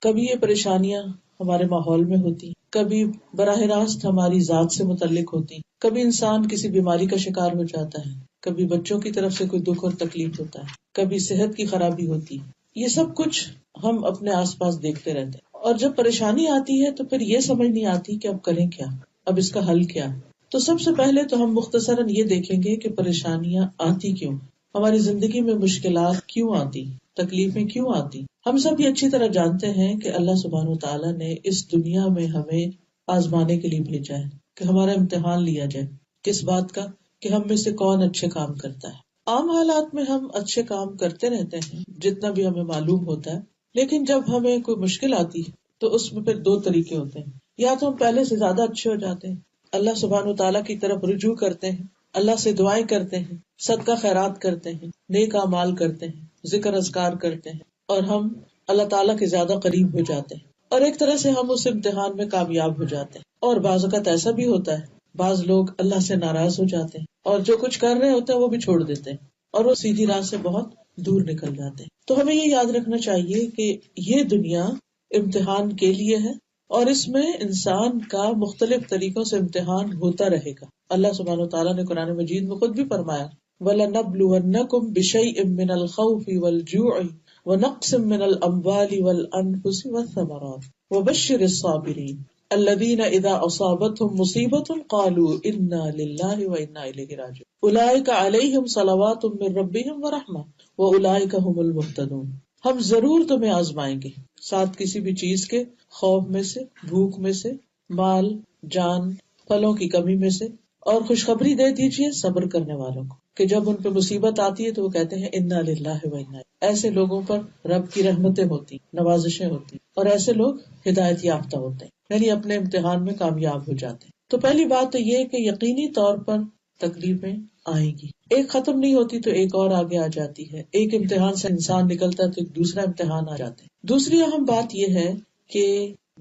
کبھی یہ پریشانیاں ہمارے ماحول میں ہوتی، کبھی براہ راست ہماری ذات سے متعلق ہوتی، کبھی انسان کسی بیماری کا شکار ہو جاتا ہے، کبھی بچوں کی طرف سے کوئی دکھ اور تکلیف ہوتا ہے، کبھی صحت کی خرابی ہوتی ہے. یہ سب کچھ ہم اپنے آس پاس دیکھتے رہتے ہیں. اور جب پریشانی آتی ہے تو پھر یہ سمجھ نہیں آتی کہ اب کریں کیا، اب اس کا حل کیا ہے. تو سب سے پہلے تو ہم مختصراً یہ دیکھیں گے کہ پریشانیاں آتی کیوں، ہماری زندگی میں مشکلات کیوں آتی، تکلیفیں کیوں آتی. ہم سب یہ اچھی طرح جانتے ہیں کہ اللہ سبحانہ وتعالیٰ نے اس دنیا میں ہمیں آزمانے کے لیے بھیجا ہے، کہ ہمارا امتحان لیا جائے. کس بات کا؟ کہ ہم میں سے کون اچھے کام کرتا ہے. عام حالات میں ہم اچھے کام کرتے رہتے ہیں جتنا بھی ہمیں معلوم ہوتا ہے، لیکن جب ہمیں کوئی مشکل آتی ہے تو اس میں پھر دو طریقے ہوتے ہیں. یا تو ہم پہلے سے زیادہ اچھے ہو جاتے ہیں، اللہ سبحانہ وتعالیٰ کی طرف رجوع کرتے ہیں، اللہ سے دعائیں کرتے ہیں، صدقہ خیرات کرتے ہیں، نیک اعمال کرتے ہیں، ذکر اذکار کرتے ہیں، اور ہم اللہ تعالیٰ کے زیادہ قریب ہو جاتے ہیں، اور ایک طرح سے ہم اس امتحان میں کامیاب ہو جاتے ہیں. اور بعض اوقات ایسا بھی ہوتا ہے، بعض لوگ اللہ سے ناراض ہو جاتے ہیں اور جو کچھ کر رہے ہوتے ہیں وہ بھی چھوڑ دیتے ہیں اور وہ سیدھی راہ سے بہت دور نکل جاتے ہیں. تو ہمیں یہ یاد رکھنا چاہیے کہ یہ دنیا امتحان کے لیے ہے، اور اس میں انسان کا مختلف طریقوں سے امتحان ہوتا رہے گا. اللہ سبحانہ وتعالیٰ نے قرآن مجید میں خود بھی فرمایا وَلَنَبْلُوَنَّكُمْ بِشَيْءٍ مِّنَ الْخَوْفِ وَالْجُوعِ وَنَقْصٍ مِّنَ الْأَمْوَالِ وَالْأَنفُسِ وَالثَّمَرَاتِ وَبَشِّرِ الصَّابِرِينَ الَّذِينَ إِذَا أَصَابَتْهُمْ مُصِيبَةٌ قَالُوا إِنَّا لِلَّهِ وَإِنَّا إِلَيْهِ رَاجِعُونَ أُولَٰئِكَ عَلَيْهِمْ صَلَوَاتٌ مِّن رَّبِّهِمْ وَرَحْمَةٌ وَأُولَٰئِكَ هُمُ الْمُهْتَدُونَ. ہم ضرور تمہیں آزمائیں گے ساتھ کسی بھی چیز کے، خوف میں سے، بھوک میں سے، مال، جان، پھلوں کی کمی میں سے، اور خوشخبری دے دیجیے صبر کرنے والوں کو کہ جب ان پہ مصیبت آتی ہے تو وہ کہتے ہیں انا للہ و انا. ایسے لوگوں پر رب کی رحمتیں ہوتی، نوازشیں ہوتی، اور ایسے لوگ ہدایت یافتہ ہوتے ہیں، یعنی اپنے امتحان میں کامیاب ہو جاتے ہیں. تو پہلی بات تو یہ کہ یقینی طور پر تکلیفیں آئیں گی، ایک ختم نہیں ہوتی تو ایک اور آگے آ جاتی ہے، ایک امتحان سے انسان نکلتا ہے تو ایک دوسرا امتحان آ جاتا ہے. دوسری اہم بات یہ ہے کہ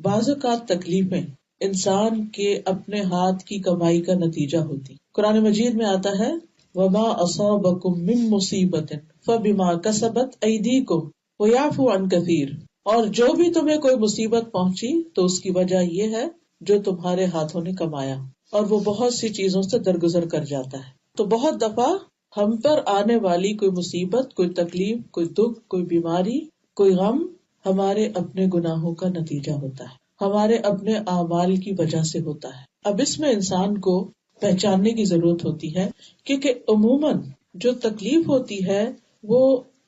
بعض اوقات تکلیفیں انسان کے اپنے ہاتھ کی کمائی کا نتیجہ ہوتی. قرآن مجید میں آتا ہے وَمَا أَصَابَكُم مِّن مُّصِيبَةٍ فَبِمَا كَسَبَتْ أَيْدِيكُمْ وَيَعْفُو عَن كَثِيرٍ. اور جو بھی تمہیں کوئی مصیبت پہنچی تو اس کی وجہ یہ ہے جو تمہارے ہاتھوں نے کمایا، اور وہ بہت سی چیزوں سے درگزر کر جاتا ہے. تو بہت دفعہ ہم پر آنے والی کوئی مصیبت، کوئی تکلیف، کوئی دکھ، کوئی بیماری، کوئی غم ہمارے اپنے گناہوں کا نتیجہ ہوتا ہے، ہمارے اپنے اعمال کی وجہ سے ہوتا ہے. اب اس میں انسان کو پہچاننے کی ضرورت ہوتی ہے کیونکہ عموماً جو تکلیف ہوتی ہے وہ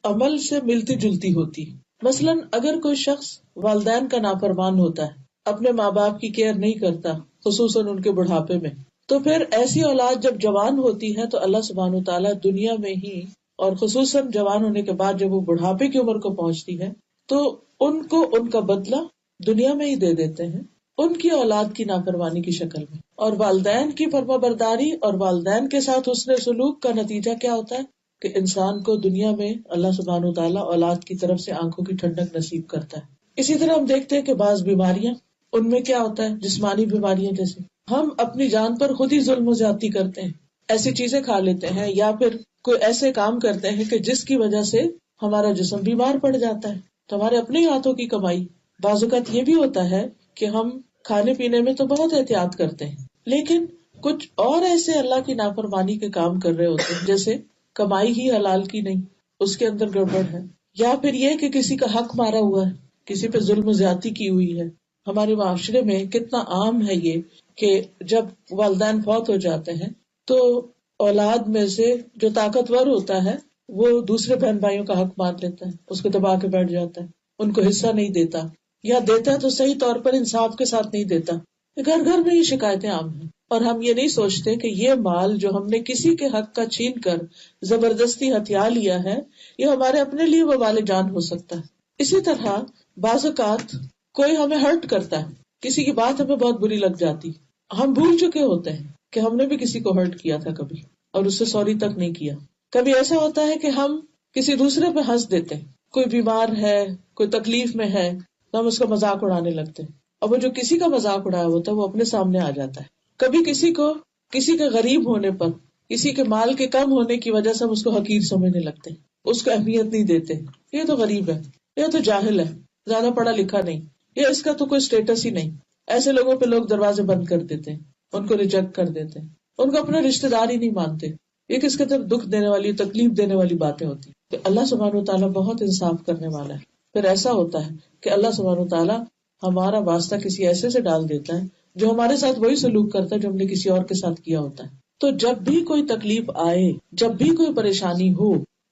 عمل سے ملتی جلتی ہوتی. مثلاً اگر کوئی شخص والدین کا نافرمان ہوتا ہے، اپنے ماں باپ کی کیئر نہیں کرتا، خصوصاً ان کے بڑھاپے میں، تو پھر ایسی اولاد جب جوان ہوتی ہے تو اللہ سبحانہ وتعالیٰ دنیا میں ہی، اور خصوصاً جوان ہونے کے بعد جب وہ بڑھاپے کی عمر کو پہنچتی ہے تو ان کو ان کا بدلہ دنیا میں ہی دے دیتے ہیں ان کی اولاد کی نافرمانی کی شکل میں. اور والدین کی فرما برداری اور والدین کے ساتھ حسن سلوک کا نتیجہ کیا ہوتا ہے کہ انسان کو دنیا میں اللہ سبحانہ وتعالیٰ اولاد کی طرف سے آنکھوں کی ٹھنڈک نصیب کرتا ہے. اسی طرح ہم دیکھتے ہیں کہ بعض بیماریاں، ان میں کیا ہوتا ہے، جسمانی بیماریاں جیسے ہم اپنی جان پر خود ہی ظلم و زیادتی کرتے ہیں، ایسی چیزیں کھا لیتے ہیں یا پھر کوئی ایسے کام کرتے ہیں کہ جس کی وجہ سے ہمارا جسم بیمار پڑ جاتا ہے. تو ہمارے اپنے ہاتھوں کی کمائی. بعض اوقات یہ بھی ہوتا ہے کہ ہم کھانے پینے میں تو بہت احتیاط کرتے ہیں لیکن کچھ اور ایسے اللہ کی نافرمانی کے کام کر رہے ہوتے ہیں، جیسے کمائی ہی حلال کی نہیں، اس کے اندر گڑبڑ ہے، یا پھر یہ کہ کسی کا حق مارا ہوا ہے، کسی پہ ظلم و زیادتی کی ہوئی ہے. ہمارے معاشرے میں کتنا عام ہے یہ کہ جب والدین فوت ہو جاتے ہیں تو اولاد میں سے جو طاقتور ہوتا ہے وہ دوسرے بہن بھائیوں کا حق مان لیتا ہے، اس کو دبا کے بیٹھ جاتا ہے، ان کو حصہ نہیں دیتا، یا دیتا ہے تو صحیح طور پر انصاف کے ساتھ نہیں دیتا. گھر گھر میں یہ شکایتیں عام ہیں، اور ہم یہ نہیں سوچتے کہ یہ مال جو ہم نے کسی کے حق کا چھین کر زبردستی ہتھیا لیا ہے یہ ہمارے اپنے لیے وبال جان ہو سکتا ہے. اسی طرح بعض اوقات کوئی ہمیں ہرٹ کرتا ہے، کسی کی بات ہمیں بہت بری لگ جاتی، ہم بھول چکے ہوتے ہیں کہ ہم نے بھی کسی کو ہرٹ کیا تھا کبھی اور اس سے سوری تک نہیں کیا. کبھی ایسا ہوتا ہے کہ ہم کسی دوسرے پہ ہنس دیتے ہیں، کوئی بیمار ہے، کوئی تکلیف میں ہے تو ہم اس کا مذاق اڑانے لگتے ہیں، اور وہ جو کسی کا مذاق اڑایا ہوتا ہے وہ اپنے سامنے آ جاتا ہے. کبھی کسی کے غریب ہونے پر، کسی کے مال کے کم ہونے کی وجہ سے ہم اس کو حقیر سمجھنے لگتے ہیں، اس کو اہمیت نہیں دیتے، یہ تو غریب ہے، یہ تو جاہل ہے، زیادہ پڑھا لکھا نہیں، یا اس کا تو کوئی اسٹیٹس ہی نہیں. ایسے لوگوں پہ لوگ دروازے بند کر دیتے ہیں، ان کو ریجیکٹ کر دیتے ہیں، ان کو اپنا رشتہ دار ہی نہیں مانتے. یہ کس قدر دکھ دینے والی، تکلیف دینے والی باتیں ہوتی. تو اللہ سبحانہ وتعالیٰ بہت انصاف کرنے والا ہے. پھر ایسا ہوتا ہے کہ اللہ سبحانہ وتعالیٰ ہمارا واسطہ کسی ایسے سے ڈال دیتا ہے جو ہمارے ساتھ وہی سلوک کرتا ہے جو ہم نے کسی اور کے ساتھ کیا ہوتا ہے. تو جب بھی کوئی تکلیف آئے، جب بھی کوئی پریشانی ہو،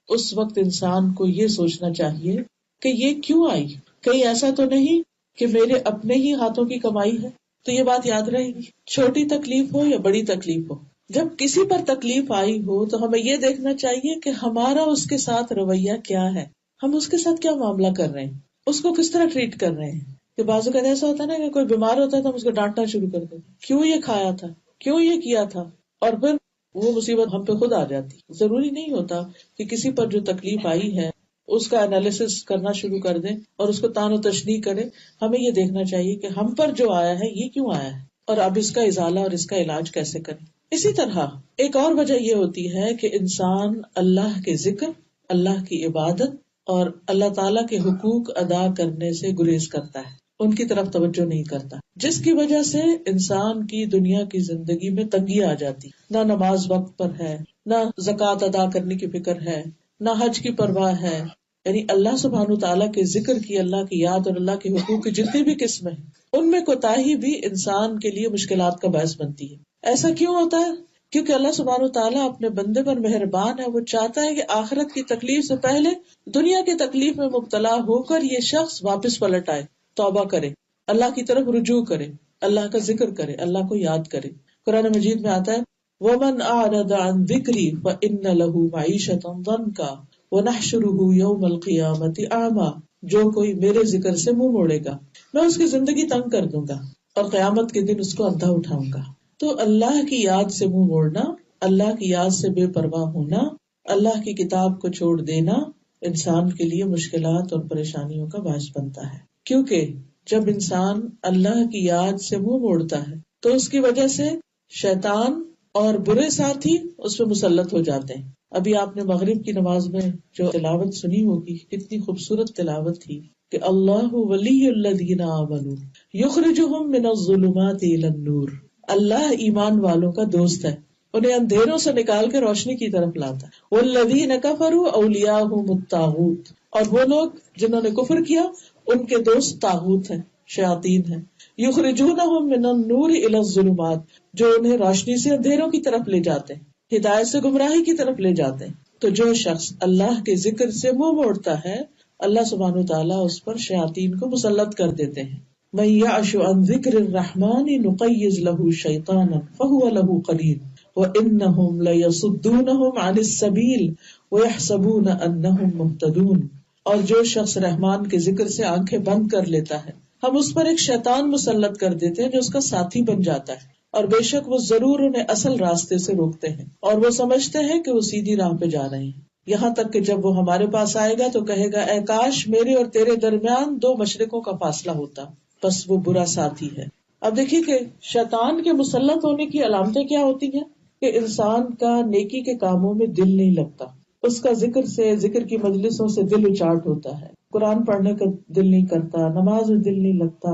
اس وقت انسان کو یہ سوچنا چاہیے کہ یہ کیوں آئی. کہیں ایسا تو نہیں کہ میرے اپنے ہی ہاتھوں کی کمائی ہے. تو یہ بات یاد رہے گی، چھوٹی تکلیف ہو یا بڑی تکلیف ہو، جب کسی پر تکلیف آئی ہو تو ہمیں یہ دیکھنا چاہیے کہ ہمارا اس کے ساتھ رویہ کیا ہے، ہم اس کے ساتھ کیا معاملہ کر رہے ہیں، اس کو کس طرح ٹریٹ کر رہے ہیں. کہ بعض اوقات ایسا ہوتا ہے نا کہ کوئی بیمار ہوتا ہے تو ہم اس کو ڈانٹنا شروع کر دیتے، کیوں یہ کھایا تھا، کیوں یہ کیا تھا، اور پھر وہ مصیبت ہم پہ خود آ جاتی. ضروری نہیں ہوتا کہ کسی پر جو تکلیف آئی ہے اس کا انالیسس کرنا شروع کر دیں اور اس کو تان و تشنیع کرے. ہمیں یہ دیکھنا چاہیے کہ ہم پر جو آیا ہے یہ کیوں آیا ہے، اور اب اس کا ازالہ اور اس کا علاج کیسے کریں. اسی طرح ایک اور وجہ یہ ہوتی ہے کہ انسان اللہ کے ذکر، اللہ کی عبادت اور اللہ تعالیٰ کے حقوق ادا کرنے سے گریز کرتا ہے، ان کی طرف توجہ نہیں کرتا، جس کی وجہ سے انسان کی دنیا کی زندگی میں تنگی آ جاتی. نہ نماز وقت پر ہے، نہ زکوٰۃ ادا کرنے کی فکر ہے، نہ حج کی پرواہ ہے. یعنی اللہ سبحانہ تعالیٰ کے ذکر کی، اللہ کی یاد اور اللہ کے حقوق کی جتنی بھی قسمیں ہیں ان میں کوتاہی بھی انسان کے لیے مشکلات کا باعث بنتی ہے. ایسا کیوں ہوتا ہے؟ کیونکہ اللہ سبحانہ تعالیٰ اپنے بندے پر مہربان ہے. وہ چاہتا ہے کہ آخرت کی تکلیف سے پہلے دنیا کی تکلیف میں مبتلا ہو کر یہ شخص واپس پلٹ آئے، توبہ کرے، اللہ کی طرف رجوع کرے، اللہ کا ذکر کرے، اللہ کو یاد کرے. قرآن مجید میں آتا ہے وَمَنْ أَعْرَضَ عَنْ ذِكْرِي فَإِنَّ لَهُ مَعِيشَةً ضَنْكًا وَنَحْشُرُهُ يَوْمَ الْقِيَامَةِ أَعْمَى. جو کوئی میرے ذکر سے منہ موڑے گا میں اس کی زندگی تنگ کر دوں گا اور قیامت کے دن اس کو اندھا اٹھاؤں گا. تو اللہ کی یاد سے منہ موڑنا، اللہ کی یاد سے بے پرواہ ہونا، اللہ کی کتاب کو چھوڑ دینا انسان کے لیے مشکلات اور پریشانیوں کا باعث بنتا ہے. کیونکہ جب انسان اللہ کی یاد سے منہ موڑتا ہے تو اس کی وجہ سے شیطان اور برے ساتھی اس پہ مسلط ہو جاتے ہیں. ابھی آپ نے مغرب کی نماز میں جو تلاوت سنی ہوگی، کتنی خوبصورت تلاوت تھی کہ اللہ ولی الذین آمنوا یخرجہم من الظلمات الی النور. اللہ ایمان والوں کا دوست ہے، انہیں اندھیروں سے نکال کے روشنی کی طرف لاتا ہے. والذین کفروا اولیاءہم الطاغوت. اور وہ لوگ جنہوں نے کفر کیا ان کے دوست طاغوت ہیں، شیاطین ہیں. یخرجونہم من النور الی الظلمات. جو انہیں روشنی سے اندھیروں کی طرف لے جاتے ہیں، ہدایت سے گمراہی کی طرف لے جاتے ہیں. تو جو شخص اللہ کے ذکر سے منہ موڑتا ہے اللہ سبحانہ وتعالیٰ اس پر شیاطین کو مسلط کر دیتے ہیں. من یعش عن ذکر الرحمن نقیض له شیطانا فهو له قرین وانہم لیصدونہم عن السبیل ویحسبون انہم مہتدون. اور جو شخص رحمان کے ذکر سے آنکھیں بند کر لیتا ہے ہم اس پر ایک شیطان مسلط کر دیتے ہیں جو اس کا ساتھی بن جاتا ہے، اور بے شک وہ ضرور انہیں اصل راستے سے روکتے ہیں اور وہ سمجھتے ہیں کہ وہ سیدھی راہ پہ جا رہے ہیں. یہاں تک کہ جب وہ ہمارے پاس آئے گا تو کہے گا اے کاش میرے اور تیرے درمیان 2 مشرقوں کا فاصلہ ہوتا، بس وہ برا ساتھی ہے. اب دیکھیے کہ شیطان کے مسلط ہونے کی علامتیں کیا ہوتی ہیں کہ انسان کا نیکی کے کاموں میں دل نہیں لگتا، اس کا ذکر کی مجلسوں سے دل اچاٹ ہوتا ہے، قرآن پڑھنے کا دل نہیں کرتا، نماز میں دل نہیں لگتا،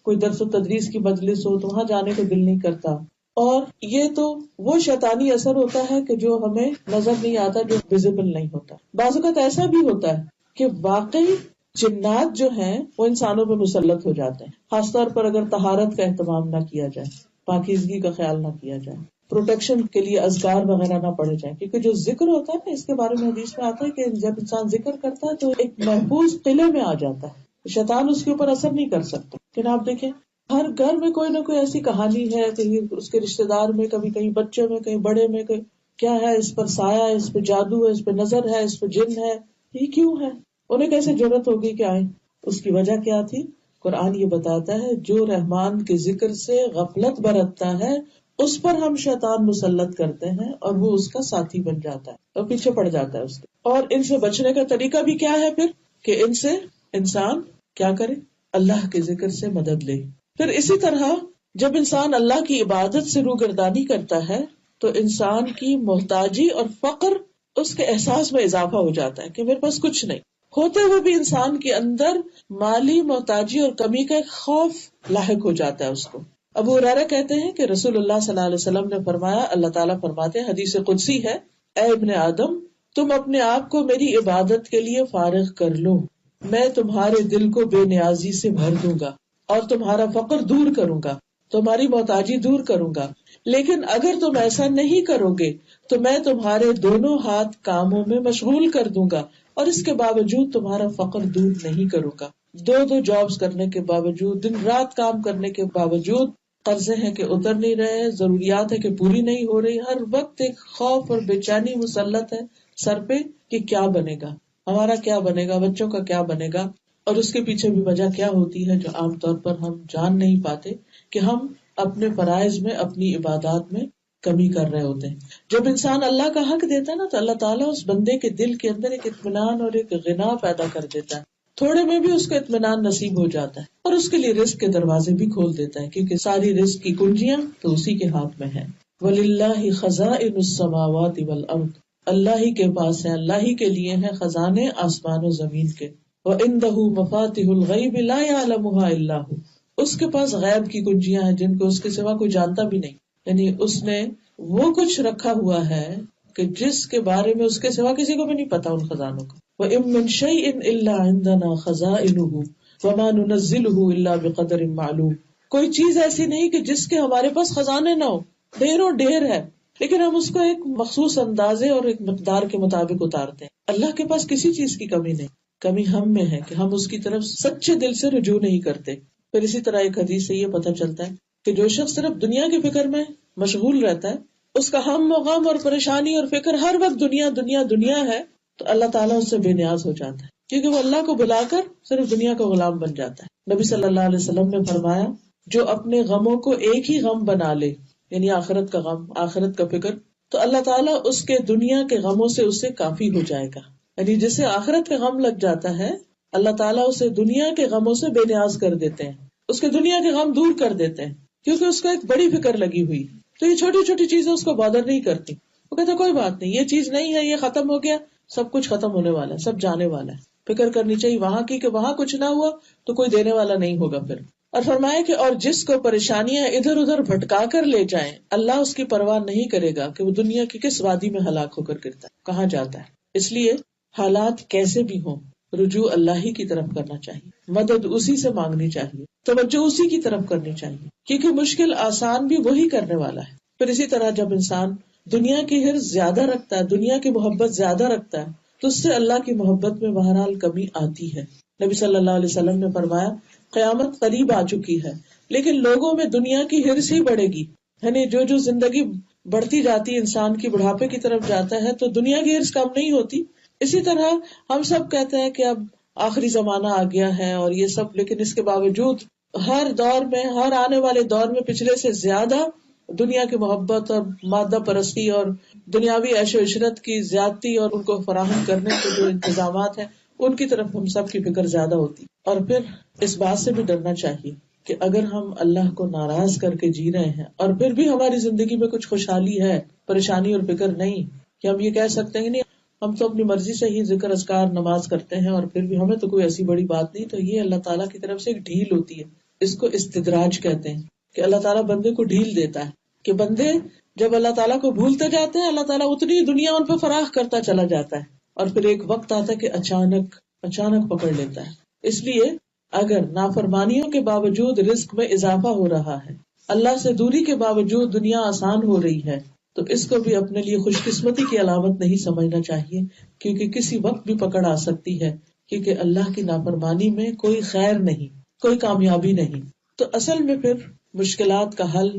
کوئی درس و تدریس کی مجلس ہو تو وہاں جانے کو دل نہیں کرتا. اور یہ تو وہ شیطانی اثر ہوتا ہے کہ جو ہمیں نظر نہیں آتا، جو ویزیبل نہیں ہوتا. بعض اوقات ایسا بھی ہوتا ہے کہ واقعی جنات جو ہیں وہ انسانوں پہ مسلط ہو جاتے ہیں، خاص طور پر اگر طہارت کا اہتمام نہ کیا جائے، پاکیزگی کا خیال نہ کیا جائے، پروٹیکشن کے لیے اذکار وغیرہ نہ پڑھے جائیں. کیونکہ جو ذکر ہوتا ہے نا، اس کے بارے میں حدیث میں آتا ہے کہ جب انسان ذکر کرتا ہے تو ایک محفوظ قلعے میں آ جاتا ہے، شیطان اس کے اوپر اثر نہیں کر سکتا. لیکن آپ دیکھیں ہر گھر میں کوئی نہ کوئی ایسی کہانی ہے، کہیں اس کے رشتے دار میں، کبھی کہیں بچے میں، کہیں بڑے میں، کیا ہے اس پر سایہ ہے، اس پہ جادو ہے، اس پہ نظر ہے، اس پہ جن ہے. یہ کیوں ہے؟ انہیں کیسے ضرورت ہوگی کہ آئیں؟ اس کی وجہ کیا تھی؟ قرآن یہ بتاتا ہے جو رحمان کے ذکر سے غفلت برتتا ہے اس پر ہم شیطان مسلط کرتے ہیں اور وہ اس کا ساتھی بن جاتا ہے اور پیچھے پڑ جاتا ہے اس کے. اور ان سے بچنے کا طریقہ بھی کیا ہے پھر کہ ان سے انسان کیا کرے؟ اللہ کے ذکر سے مدد لے. پھر اسی طرح جب انسان اللہ کی عبادت سے روگردانی کرتا ہے تو انسان کی محتاجی اور فقر اس کے احساس میں اضافہ ہو جاتا ہے کہ میرے پاس کچھ نہیں. ہوتے ہوئے بھی انسان کے اندر مالی محتاجی اور کمی کا ایک خوف لاحق ہو جاتا ہے اس کو. ابو ہریرہ کہتے ہیں کہ رسول اللہ صلی اللہ علیہ وسلم نے فرمایا، اللہ تعالیٰ فرماتے ہیں، حدیث قدسی ہے، اے ابن آدم، تم اپنے آپ کو میری عبادت کے لیے فارغ کر لو، میں تمہارے دل کو بے نیازی سے بھر دوں گا اور تمہارا فقر دور کروں گا، تمہاری محتاجی دور کروں گا. لیکن اگر تم ایسا نہیں کرو گے تو میں تمہارے دونوں ہاتھ کاموں میں مشغول کر دوں گا اور اس کے باوجود تمہارا فقر دور نہیں کروں گا. دو جابز کرنے کے باوجود، دن رات کام کرنے کے باوجود، قرضے ہیں کہ اتر نہیں رہے، ضروریات ہے کہ پوری نہیں ہو رہی، ہر وقت ایک خوف اور بے چینی مسلط ہے سر پہ کہ کیا بنے گا، ہمارا کیا بنے گا، بچوں کا کیا بنے گا. اور اس کے پیچھے بھی وجہ کیا ہوتی ہے جو عام طور پر ہم جان نہیں پاتے، کہ ہم اپنے فرائض میں، اپنی عبادات میں کمی کر رہے ہوتے ہیں. جب انسان اللہ کا حق دیتا ہے نا تو اللہ تعالیٰ اس بندے کے دل کے اندر ایک اطمینان اور ایک غنا پیدا کر دیتا ہے، تھوڑے میں بھی اس کو اطمینان نصیب ہو جاتا ہے اور اس کے لیے رزق کے دروازے بھی کھول دیتا ہے، کیونکہ ساری رزق کی کنجیاں تو اسی کے ہاتھ میں ہیں. وَلِلَّهِ خَزَائِنُ السَّمَاوَاتِ وَالْأَرْضِ، اللہ ہی کے پاس ہے، اللہ ہی کے لیے ہیں خزانے آسمان و زمین کے. وَعِندَهُ مَفَاتِحُ الْغَيْبِ لَا يَعْلَمُهَا إِلَّا هُ، اس کے پاس غیب کی کنجیاں ہیں جن کو اس کے سوا کوئی جانتا بھی نہیں، یعنی اس نے وہ کچھ رکھا ہوا ہے کہ جس کے بارے میں اس کے سوا کسی کو بھی نہیں پتا ان خزانوں کا. وَإِن مِّن شَيْءٍ إِلَّا عِندَنَا خَزَائِنُهُ وَمَا نُنَزِّلُهُ إِلَّا بِقَدَرٍ مَّعْلُومٍ، کوئی چیز ایسی نہیں کہ جس کے ہمارے پاس خزانے نہ ہو، ڈھیروں ڈھیر ہے، لیکن ہم اس کو ایک مخصوص اندازے اور ایک مقدار کے مطابق اتارتے ہیں. اللہ کے پاس کسی چیز کی کمی نہیں، کمی ہم میں ہے کہ ہم اس کی طرف سچے دل سے رجوع نہیں کرتے. پھر اسی طرح ایک حدیث سے یہ پتہ چلتا ہے کہ جو شخص صرف دنیا کی فکر میں مشغول رہتا ہے، اس کا ہم و غم اور پریشانی اور فکر ہر وقت دنیا دنیا دنیا ہے، تو اللہ تعالیٰ اس سے بے نیاز ہو جاتا ہے، کیونکہ وہ اللہ کو بلا کر صرف دنیا کا غلام بن جاتا ہے. نبی صلی اللہ علیہ وسلم نے فرمایا، جو اپنے غموں کو ایک ہی غم بنا لے، یعنی آخرت کا غم، آخرت کا فکر، تو اللہ تعالیٰ اس کے دنیا کے غموں سے اسے کافی ہو جائے گا. یعنی جسے آخرت کا غم لگ جاتا ہے، اللہ تعالیٰ اسے دنیا کے غموں سے بے نیاز کر دیتے ہیں، اس کے دنیا کے غم دور کر دیتے ہیں، کیونکہ اس کو ایک بڑی فکر لگی ہوئی، تو یہ چھوٹی چھوٹی چیزیں اس کو بادر نہیں کرتی. وہ کہتا کوئی بات نہیں، یہ چیز نہیں ہے، یہ ختم ہو گیا، سب کچھ ختم ہونے والا ہے، سب جانے والا ہے. فکر کرنی چاہیے وہاں کی کہ وہاں کچھ نہ ہوا تو کوئی دینے والا نہیں ہوگا پھر. اور فرمایا کہ اور جس کو پریشانیاں ادھر ادھر بھٹکا کر لے جائیں، اللہ اس کی پرواہ نہیں کرے گا کہ وہ دنیا کی کس وادی میں ہلاک ہو کر گرتا ہے، کہاں جاتا ہے. اس لیے حالات کیسے بھی ہوں، رجوع اللہ ہی کی طرف کرنا چاہیے، مدد اسی سے مانگنی چاہیے، توجہ اسی کی طرف کرنی چاہیے، کیونکہ مشکل آسان بھی وہی کرنے والا ہے. پھر اسی طرح جب انسان دنیا کی حرص زیادہ رکھتا ہے، دنیا کی محبت زیادہ رکھتا ہے، تو اس سے اللہ کی محبت میں بہرحال کمی آتی ہے. نبی صلی اللہ علیہ وسلم نے فرمایا، قیامت قریب آ چکی ہے، لیکن لوگوں میں دنیا کی حرص ہی بڑھے گی. یعنی جو زندگی بڑھتی جاتی ہے، انسان کی بڑھاپے کی طرف جاتا ہے، تو دنیا کی حرص کم نہیں ہوتی. اسی طرح ہم سب کہتے ہیں کہ اب آخری زمانہ آ گیا ہے اور یہ سب، لیکن اس کے باوجود ہر دور میں، ہر آنے والے دور میں پچھلے سے زیادہ دنیا کی محبت اور مادہ پرستی اور دنیاوی عیش و عشرت کی زیادتی اور ان کو فراہم کرنے کے جو انتظامات ہیں ان کی طرف ہم سب کی فکر زیادہ ہوتی. اور پھر اس بات سے بھی ڈرنا چاہیے کہ اگر ہم اللہ کو ناراض کر کے جی رہے ہیں اور پھر بھی ہماری زندگی میں کچھ خوشحالی ہے، پریشانی اور فکر نہیں، کہ ہم یہ کہہ سکتے ہیں نہیں ہم تو اپنی مرضی سے ہی ذکر اذکار نماز کرتے ہیں اور پھر بھی ہمیں تو کوئی ایسی بڑی بات نہیں، تو یہ اللہ تعالیٰ کی طرف سے ایک ڈھیل ہوتی ہے. اس کو استدراج کہتے ہیں کہ اللہ تعالیٰ بندے کو ڈھیل دیتا ہے کہ بندے جب اللہ تعالیٰ کو بھولتے جاتے ہیں، اللہ تعالیٰ اتنی دنیا ان پہ فراخ کرتا چلا جاتا ہے اور پھر ایک وقت آتا ہے کہ اچانک پکڑ لیتا ہے. اس لیے اگر نافرمانیوں کے باوجود رزق میں اضافہ ہو رہا ہے، اللہ سے دوری کے باوجود دنیا آسان ہو رہی ہے، تو اس کو بھی اپنے لیے خوش قسمتی کی علامت نہیں سمجھنا چاہیے، کیونکہ کسی وقت بھی پکڑ آ سکتی ہے، کیونکہ اللہ کی نافرمانی میں کوئی خیر نہیں، کوئی کامیابی نہیں. تو اصل میں پھر مشکلات کا حل،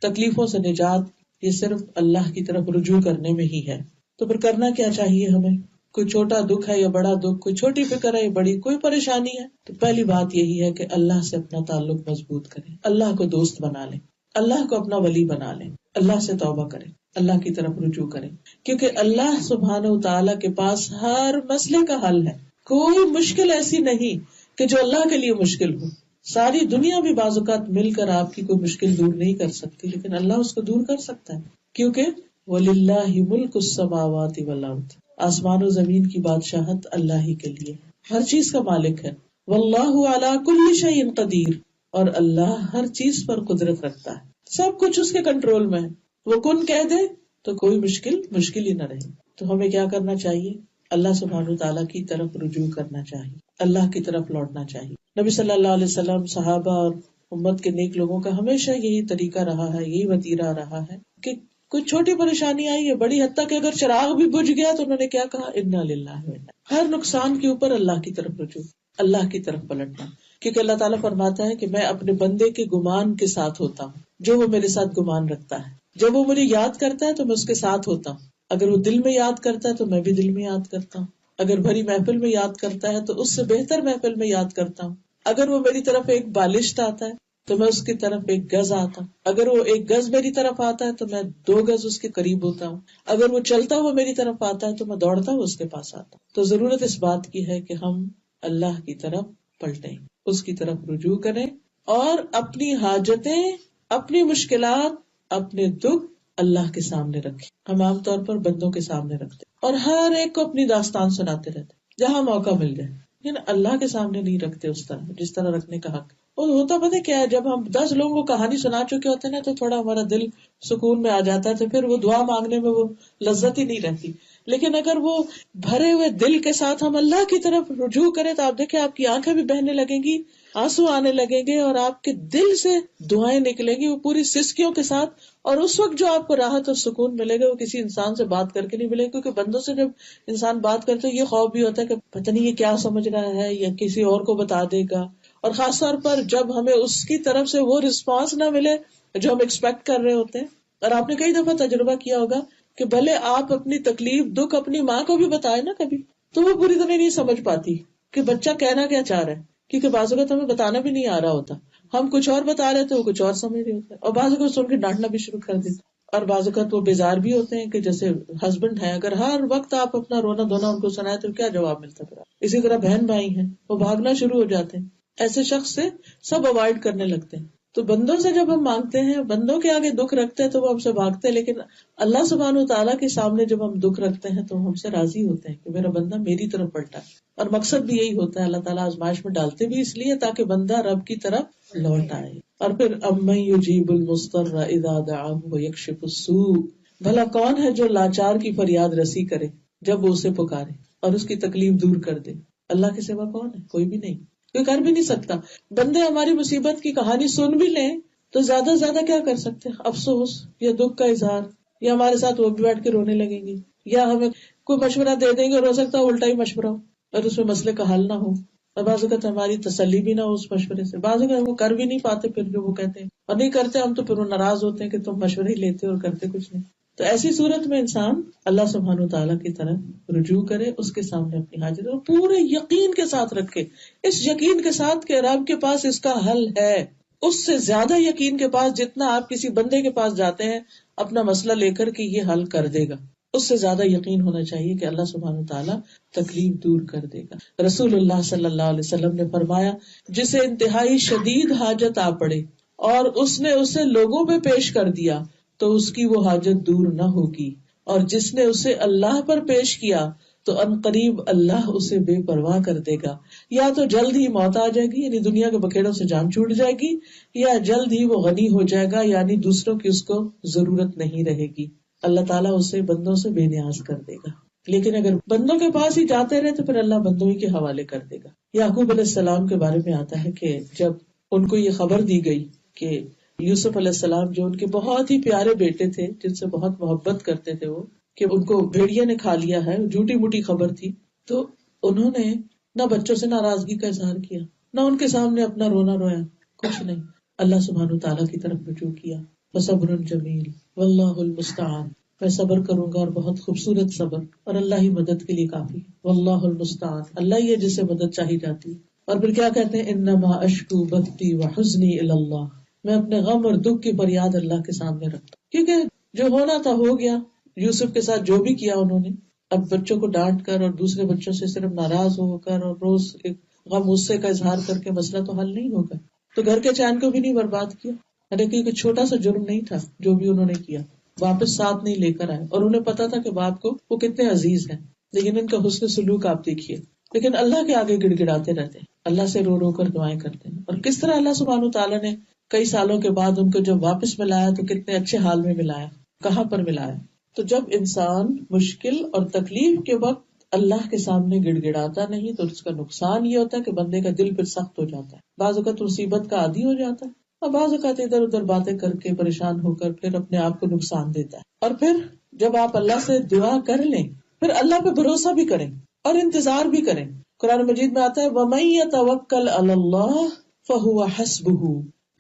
تکلیفوں سے نجات، یہ صرف اللہ کی طرف رجوع کرنے میں ہی ہے. تو پھر کرنا کیا چاہیے ہمیں؟ کوئی چھوٹا دکھ ہے یا بڑا دکھ، کوئی چھوٹی فکر ہے یا بڑی، کوئی پریشانی ہے، تو پہلی بات یہی ہے کہ اللہ سے اپنا تعلق مضبوط کریں، اللہ کو دوست بنا لیں، اللہ کو اپنا ولی بنا لیں، اللہ سے توبہ کریں، اللہ کی طرف رجوع کریں، کیونکہ اللہ سبحانہ و تعالیٰ کے پاس ہر مسئلے کا حل ہے. کوئی مشکل ایسی نہیں کہ جو اللہ کے لیے مشکل ہو. ساری دنیا بھی بعض اوقات مل کر آپ کی کوئی مشکل دور نہیں کر سکتی، لیکن اللہ اس کو دور کر سکتا ہے، کیونکہ وَلِلَّهِ مُلْكُ السَّمَاوَاتِ وَالْأَرْضِ، آسمان و زمین کی بادشاہت اللہ ہی کے لیے. ہر چیز کا مالک ہے. واللہ علی کل شیء قدیر، اور اللہ ہر چیز پر قدرت رکھتا ہے، سب کچھ اس کے کنٹرول میں ہے. وہ کن کہہ دے تو کوئی مشکل ہی نہ رہے. تو ہمیں کیا کرنا چاہیے؟ اللہ سبحانہ وتعالیٰ کی طرف رجوع کرنا چاہیے، اللہ کی طرف لوٹنا چاہیے. نبی صلی اللہ علیہ وسلم، صحابہ اور امت کے نیک لوگوں کا ہمیشہ یہی طریقہ رہا ہے، یہی وتیرہ رہا ہے کہ کوئی چھوٹی پریشانی آئی ہے، بڑی حد تک اگر چراغ بھی بجھ گیا تو انہوں نے کیا کہا؟ انا للہ و انا. ہر نقصان کے اوپر اللہ کی طرف رجوع، اللہ کی طرف پلٹنا. کیونکہ اللہ تعالیٰ فرماتا ہے کہ میں اپنے بندے کے گمان کے ساتھ ہوتا ہوں، جو وہ میرے ساتھ گمان رکھتا ہے. جب وہ مجھے یاد کرتا ہے تو میں اس کے ساتھ ہوتا ہوں. اگر وہ دل میں یاد کرتا ہے تو میں بھی دل میں یاد کرتا ہوں. اگر بھری محفل میں یاد کرتا ہے تو اس سے بہتر محفل میں یاد کرتا ہوں. اگر وہ میری طرف ایک بالشت آتا ہے تو میں اس کی طرف ایک گز آتا ہوں. اگر وہ ایک گز میری طرف آتا ہے تو میں 2 گز اس کے قریب ہوتا ہوں. اگر وہ چلتا ہوا میری طرف آتا ہے تو میں دوڑتا ہوں اس کے پاس آتا ہوں. تو ضرورت اس بات کی ہے کہ ہم اللہ کی طرف پلٹیں، اس کی طرف رجوع کریں اور اپنی حاجتیں، اپنی مشکلات، اپنے دکھ اللہ کے سامنے رکھیں. ہم عام طور پر بندوں کے سامنے رکھتے اور ہر ایک کو اپنی داستان سناتے رہتے جہاں موقع مل جائے، لیکن اللہ کے سامنے نہیں رکھتے اس طرح جس طرح رکھنے کا حق. اور ہوتا پتہ کیا ہے، جب ہم 10 لوگوں کو کہانی سنا چکے ہوتے ہیں نا تو تھوڑا ہمارا دل سکون میں آ جاتا ہے، تو پھر وہ دعا مانگنے میں وہ لذت ہی نہیں رہتی. لیکن اگر وہ بھرے ہوئے دل کے ساتھ ہم اللہ کی طرف رجوع کریں تو آپ دیکھیں آپ کی آنکھیں بھی بہنے لگیں گی، آنسو آنے لگیں گے اور آپ کے دل سے دعائیں نکلیں گی وہ پوری سسکیوں کے ساتھ. اور اس وقت جو آپ کو راحت اور سکون ملے گا وہ کسی انسان سے بات کر کے نہیں ملے گا. کیونکہ بندوں سے جب انسان بات کرتے یہ خوف بھی ہوتا ہے کہ پتہ نہیں یہ کیا سمجھ رہا ہے یا کسی اور کو بتا دے گا. اور خاص طور پر جب ہمیں اس کی طرف سے وہ رسپانس نہ ملے جو ہم ایکسپیکٹ کر رہے ہوتے ہیں. اور آپ نے کئی دفعہ تجربہ کیا ہوگا کہ بھلے آپ اپنی تکلیف دکھ اپنی ماں کو بھی بتائے نا کبھی، تو وہ پوری طرح نہیں سمجھ پاتی کہ بچہ کہنا کیا چاہ رہا ہے. کیونکہ بعض اوقات ہمیں بتانا بھی نہیں آ رہا ہوتا، ہم کچھ اور بتا رہے تھے وہ کچھ اور سمجھ رہے ہوتے ہیں، اور بعض اوقات سن کے ڈانٹنا بھی شروع کر دیتے. اور بعض اوقات وہ بیزار بھی ہوتے ہیں کہ جیسے ہسبینڈ ہے، اگر ہر وقت آپ اپنا رونا دھونا ان کو سنائے تو کیا جواب ملتا ہے. اسی طرح بہن بھائی ہیں، وہ بھاگنا شروع ہو جاتے ہیں. ایسے شخص سے سب اوائڈ کرنے لگتے ہیں. تو بندوں سے جب ہم مانگتے ہیں، بندوں کے آگے دکھ رکھتے ہیں تو وہ ہم سے بھاگتے ہیں. لیکن اللہ سبحانہ وتعالیٰ کے سامنے جب ہم دکھ رکھتے ہیں تو ہم سے راضی ہوتے ہیں کہ میرا بندہ میری طرف پلٹا ہے. اور مقصد بھی یہی ہوتا ہے، اللہ تعالیٰ آزمائش میں ڈالتے بھی اس لیے تاکہ بندہ رب کی طرف لوٹ آئے. اور پھر امن یجیب المضطر اذا دعاہ ویکشف السوء، بھلا کون ہے جو لاچار کی فریاد رسی کرے جب وہ اسے پکارے اور اس کی تکلیف دور کر دے. اللہ کے سوا کون ہے؟ کوئی بھی نہیں، کوئی کر بھی نہیں سکتا. بندے ہماری مصیبت کی کہانی سن بھی لیں تو زیادہ سے زیادہ کیا کر سکتے ہیں؟ افسوس یا دکھ کا اظہار، یا ہمارے ساتھ وہ بھی بیٹھ کے رونے لگیں گی، یا ہمیں کوئی مشورہ دے دیں گے اور ہو سکتا ہے الٹا ہی مشورہ ہو اور اس میں مسئلے کا حل نہ ہو. اور بعض اوقات ہماری تسلی بھی نہ ہو اس مشورے سے. بعض اوقات وہ کر بھی نہیں پاتے پھر جو وہ کہتے ہیں، اور نہیں کرتے ہم تو پھر وہ ناراض ہوتے ہیں کہ تم مشورے ہی لیتے اور کرتے کچھ نہیں. تو ایسی صورت میں انسان اللہ سبحانہ وتعالیٰ کی طرف رجوع کرے، اس کے سامنے اپنی حاجت اور پورے یقین کے ساتھ رکھے، اس یقین کے ساتھ کہ رب کے پاس اس کا حل ہے. اس سے زیادہ یقین کے پاس جتنا آپ کسی بندے کے پاس جاتے ہیں اپنا مسئلہ لے کر کہ یہ حل کر دے گا، اس سے زیادہ یقین ہونا چاہیے کہ اللہ سبحانہ وتعالیٰ تکلیف دور کر دے گا. رسول اللہ صلی اللہ علیہ وسلم نے فرمایا، جسے انتہائی شدید حاجت آ پڑے اور اس نے اسے لوگوں پہ پیش کر دیا تو اس کی وہ حاجت دور نہ ہوگی، اور جس نے اسے اللہ پر پیش کیا تو ان قریب اللہ اسے بے پرواہ کر دے گا. یا تو جلد ہی موت آ جائے گی، یعنی دنیا کے بکھیڑوں سے جان چھوٹ جائے گی، یا جلد ہی وہ غنی ہو جائے گا، یعنی دوسروں کی اس کو ضرورت نہیں رہے گی. اللہ تعالیٰ اسے بندوں سے بے نیاز کر دے گا. لیکن اگر بندوں کے پاس ہی جاتے رہے تو پھر اللہ بندوں ہی کے حوالے کر دے گا. یعقوب علیہ السلام کے بارے میں آتا ہے کہ جب ان کو یہ خبر دی گئی کہ یوسف علیہ السلام جو ان کے بہت ہی پیارے بیٹے تھے، جن سے بہت محبت کرتے تھے وہ، کہ ان کو بھیڑیا نے کھا لیا ہے، جھوٹی موٹی خبر تھی، تو انہوں نے نہ بچوں سے ناراضگی کا اظہار کیا، نہ ان کے سامنے اپنا رونا رویا، کچھ نہیں. اللہ سبحانہ تعالیٰ کی طرف رجوع کیا. فصبر جمیل واللہ المستعان، میں صبر کروں گا اور بہت خوبصورت صبر، اور اللہ ہی مدد کے لیے کافی. واللہ المستعان، اللہ ہی ہے جسے مدد چاہی جاتی. اور پھر کیا کہتے ہیں، انما اشکو بثی وحزنی الی اللہ، میں اپنے غم اور دکھ کی فریاد اللہ کے سامنے رکھتا ہوں. کیونکہ جو ہونا تھا ہو گیا. یوسف کے ساتھ جو بھی کیا انہوں نے، اب بچوں کو ڈانٹ کر اور دوسرے بچوں سے صرف ناراض ہو کر اور روز ایک غم غصے کا اظہار کر کے مسئلہ تو حل نہیں ہوگا. تو گھر کے چین کو بھی نہیں برباد کیا، لیکن کوئی چھوٹا سا جرم نہیں تھا جو بھی انہوں نے کیا. واپس ساتھ نہیں لے کر آئے، اور انہیں پتا تھا کہ باپ کو وہ کتنے عزیز ہیں. لیکن ان کا حسن سلوک آپ دیکھیے. لیکن اللہ کے آگے گڑ گڑاتے رہتے ہیں، اللہ سے رو رو کر دعائیں کرتے ہیں. اور کس طرح اللہ سبحانہ تعالیٰ نے کئی سالوں کے بعد ان کو جب واپس ملایا تو کتنے اچھے حال میں ملایا، کہاں پر ملایا. تو جب انسان مشکل اور تکلیف کے وقت اللہ کے سامنے گڑ گڑاتا نہیں تو اس کا نقصان یہ ہوتا ہے کہ بندے کا دل پھر سخت ہو جاتا ہے، بعض اوقات مصیبت کا عادی ہو جاتا ہے، اور بعض اوقات ادھر ادھر باتیں کر کے پریشان ہو کر پھر اپنے آپ کو نقصان دیتا ہے. اور پھر جب آپ اللہ سے دعا کر لیں پھر اللہ پہ بھروسہ بھی کریں اور انتظار بھی کریں. قرآن مجید میں آتا ہے وَمَن يَتَوَكَّلْ عَلَى اللَّهِ فَهُوَ حَسْبُهُ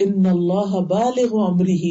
إِنَّ اللَّهَ بَالِغُ أَمْرِهِ